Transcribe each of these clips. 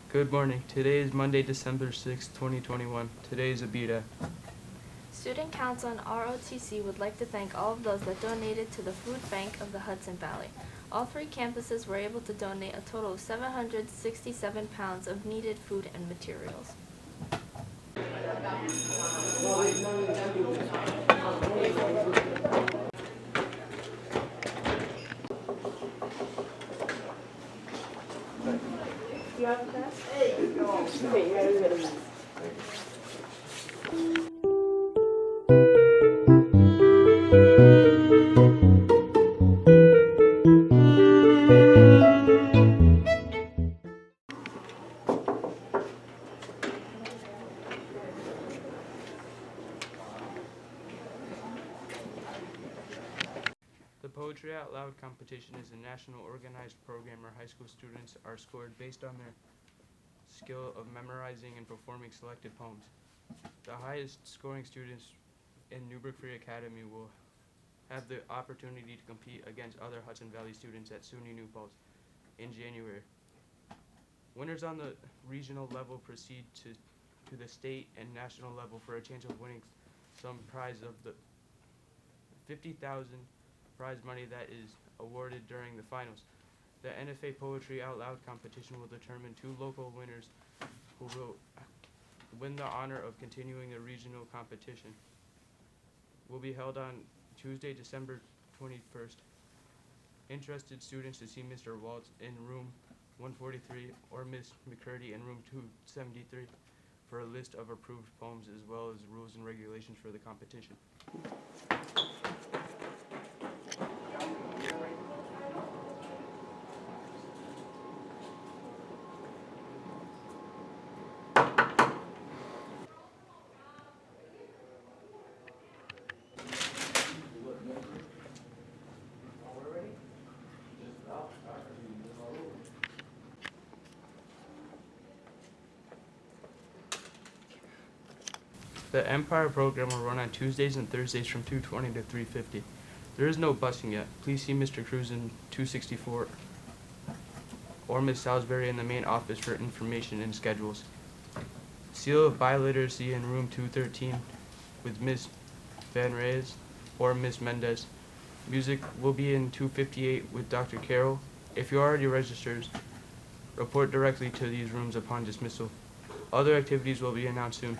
Good morning. Today is Monday, December 6, 2021. Today is Abida. Student Council and ROTC would like to thank all of those that donated to the Food Bank of the Hudson Valley. All three campuses were able to donate a total of 767 pounds of needed food and materials. The Poetry Out Loud competition is a national organized program where high school students are scored based on their skill of memorizing and performing selected poems. The highest scoring students in Newburgh Free Academy will have the opportunity to compete against other Hudson Valley students at SUNY New Paltz in January. Winners on the regional level proceed to the state and national level for a chance of winning some prize of the 50,000 prize money that is awarded during the finals. The NFA Poetry Out Loud competition will determine two local winners who will win the honor of continuing the regional competition. Will be held on Tuesday, December 21st. Interested students to see Mr. Waltz in room 143 or Ms. McCurdy in room 273 for a list of approved poems as well as rules and regulations for the competition. The Empire program will run on Tuesdays and Thursdays from 2:20 to 3:50. There is no busing yet. Please see Mr. Cruz in 264 or Ms. Salisbury in the main office for information and schedules. Seal of Biliteracy in room 213 with Ms. Van Reyes or Ms. Mendez. Music will be in 258 with Dr. Carroll. If you already registered, report directly to these rooms upon dismissal. Other activities will be announced soon.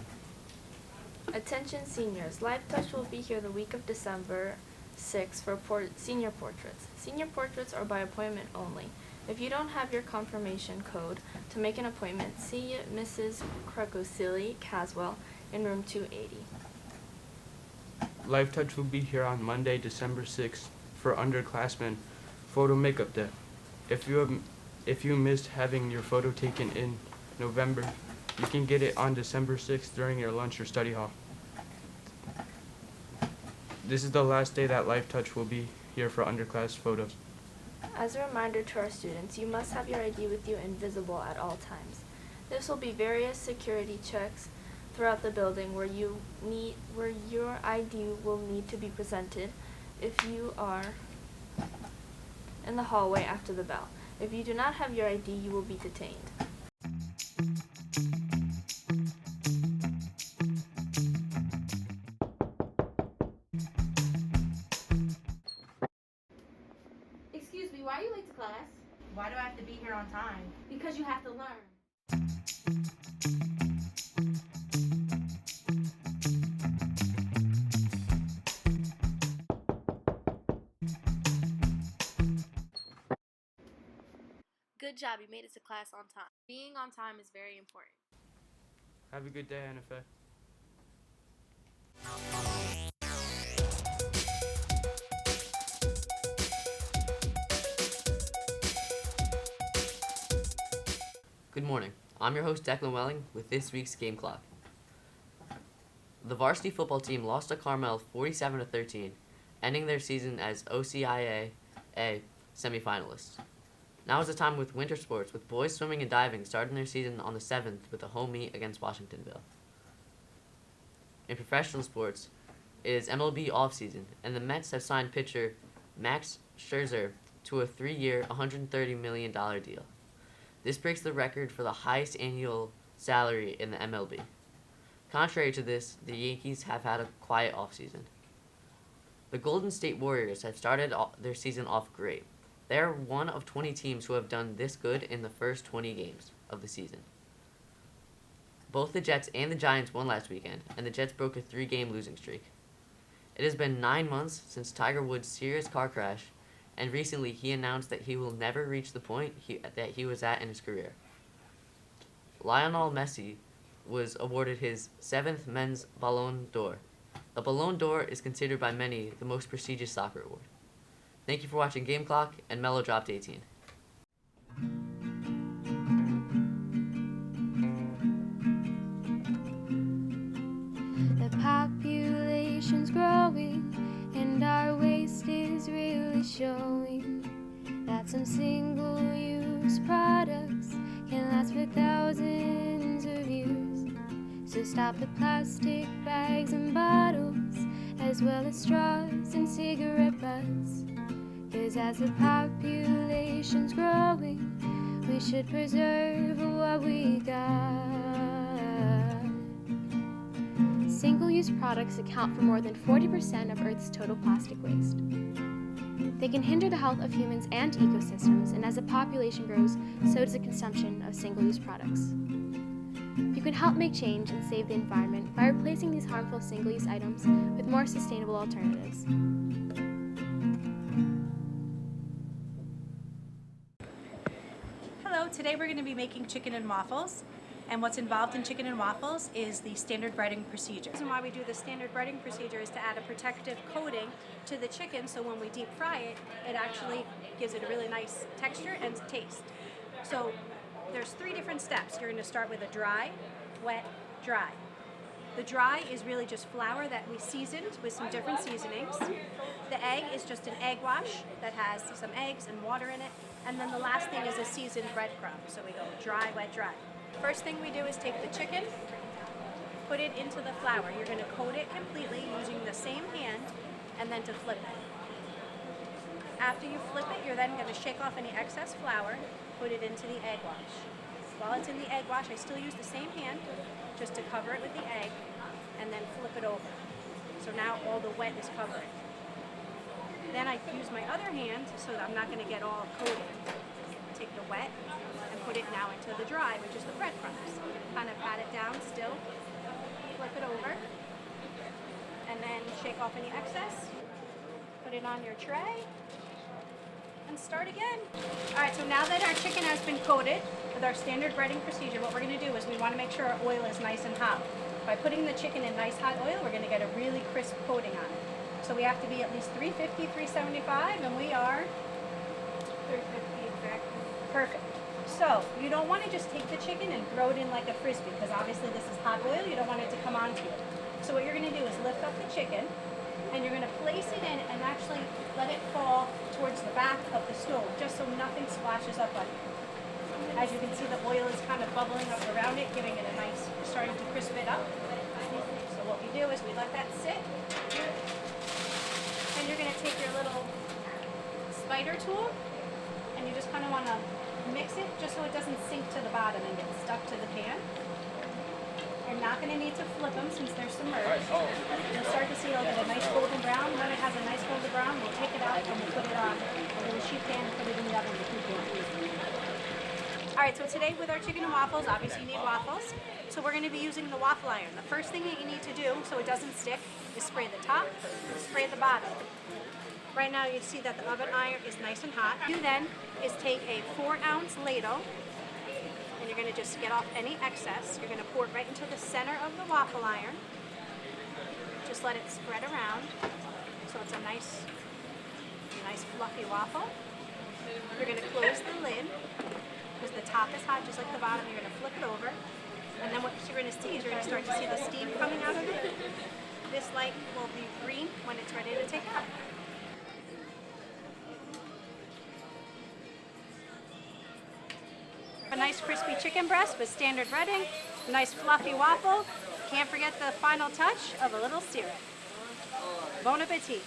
Attention seniors, Live Touch will be here the week of December 6th for senior portraits. Senior portraits are by appointment only. If you don't have your confirmation code to make an appointment, see Mrs. Krakosili Caswell in room 280. Live Touch will be here on Monday, December 6th for underclassmen photo makeup day. If you missed having your photo taken in November, you can get it on December 6th during your lunch or study hall. This is the last day that Live Touch will be here for underclass photos. As a reminder to our students, you must have your ID with you and visible at all times. This will be various security checks throughout the building where your ID will need to be presented if you are in the hallway after the bell. If you do not have your ID, you will be detained. Excuse me, why are you late to class? Why do I have to be here on time? Because you have to learn. Good job, you made it to class on time. Being on time is very important. Have a good day, NFA. Good morning. I'm your host Declan Welling with this week's Game Clock. The varsity football team lost to Carmel 47-13, ending their season as OCIA A semifinalists. Now is the time with winter sports, with boys swimming and diving starting their season on the 7th with a home meet against Washingtonville. In professional sports, it is MLB offseason, and the Mets have signed pitcher Max Scherzer to a 3-year, $130 million deal. This breaks the record for the highest annual salary in the MLB. Contrary to this, the Yankees have had a quiet offseason. The Golden State Warriors have started their season off great. They are one of 20 teams who have done this good in the first 20 games of the season. Both the Jets and the Giants won last weekend, and the Jets broke a 3-game losing streak. It has been 9 months since Tiger Woods' serious car crash, and recently he announced that he will never reach the point that he was at in his career. Lionel Messi was awarded his 7th men's Ballon d'Or. The Ballon d'Or is considered by many the most prestigious soccer award. Thank you for watching Game Clock, and Mello dropped 18. The population's growing, and our waste is really showing that some single-use products can last for thousands of years. So stop the plastic bags and bottles, as well as straws and cigarette butts. 'Cause as the population's growing, we should preserve what we got. Single-use products account for more than 40% of Earth's total plastic waste. They can hinder the health of humans and ecosystems, and as the population grows, so does the consumption of single-use products. You can help make change and save the environment by replacing these harmful single-use items with more sustainable alternatives. Hello, today we're going to be making chicken and waffles. And what's involved in chicken and waffles is the standard breading procedure. The reason why we do the standard breading procedure is to add a protective coating to the chicken, so when we deep fry it, it actually gives it a really nice texture and taste. So there's 3 different steps. You're going to start with a dry, wet, dry. The dry is really just flour that we seasoned with some different seasonings. The egg is just an egg wash that has some eggs and water in it. And then the last thing is a seasoned breadcrumb. So we go dry, wet, dry. First thing we do is take the chicken, put it into the flour. You're going to coat it completely using the same hand, and then to flip it. After you flip it, you're then going to shake off any excess flour, put it into the egg wash. While it's in the egg wash, I still use the same hand just to cover it with the egg, and then flip it over. So now all the wet is covered. Then I use my other hand so that I'm not going to get all coated. Take the wet and put it now into the dry, which is the breadcrumbs. Kind of pat it down still, flip it over, and then shake off any excess. Put it on your tray, and start again. All right, so now that our chicken has been coated with our standard breading procedure, what we're going to do is we want to make sure our oil is nice and hot. By putting the chicken in nice hot oil, we're going to get a really crisp coating on it. So we have to be at least 350, 375, and we are 350 exactly. Perfect. So you don't want to just take the chicken and throw it in like a frisbee, because obviously this is hot oil. You don't want it to come onto you. So what you're going to do is lift up the chicken, and you're going to place it in and actually let it fall towards the back of the stove, just so nothing splashes up on you. As you can see, the oil is kind of bubbling up around it, giving it a nice, starting to crisp it up. So what we do is we let that sit, and you're going to take your little spider tool, and you just kind of want to mix it just so it doesn't sink to the bottom and get stuck to the pan. You're not going to need to flip them since they're submerged. You'll start to see it'll get a nice golden brown. When it has a nice golden brown, we'll take it out and we'll put it on a little sheet pan and put it in the oven to keep it. Alright, so today with our chicken and waffles, obviously you need waffles. So we're going to be using the waffle iron. The first thing that you need to do so it doesn't stick is spray the top, spray the bottom. Right now you see that the oven iron is nice and hot. What you do then is take a 4-ounce ladle, and you're going to just get off any excess. You're going to pour it right into the center of the waffle iron. Just let it spread around so it's a nice fluffy waffle. You're going to close the lid because the top is hot just like the bottom. You're going to flip it over, and then what you're going to see is you're going to start to see the steam coming out of it. This light will be green when it's ready to take out. A nice crispy chicken breast with standard breading, a nice fluffy waffle. Can't forget the final touch of a little syrup. Bon appetit.